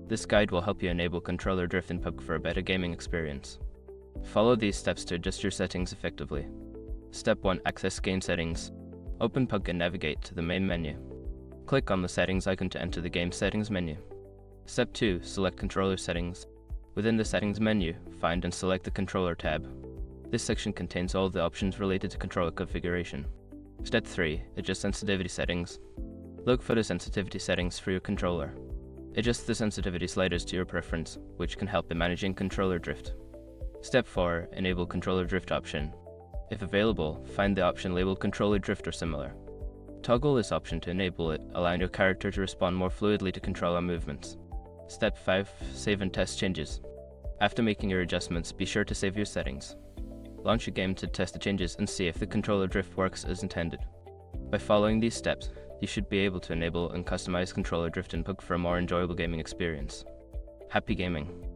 This guide will help you enable controller drift in PUBG for a better gaming experience. Follow these steps to adjust your settings effectively. Step 1. Access game settings. Open PUBG and navigate to the main menu. Click on the settings icon to enter the game settings menu. Step 2. Select controller settings. Within the settings menu, find and select the controller tab. This section contains all the options related to controller configuration. Step 3. Adjust sensitivity settings. Look for the sensitivity settings for your controller. Adjust the sensitivity sliders to your preference, which can help in managing controller drift. Step 4. Enable controller drift option. If available, find the option labeled controller drift or similar. Toggle this option to enable it, allowing your character to respond more fluidly to controller movements. Step 5. Save and test changes. After making your adjustments, be sure to save your settings. Launch your game to test the changes and see if the controller drift works as intended. By following these steps, you should be able to enable and customize controller drift in PUBG for a more enjoyable gaming experience. Happy gaming!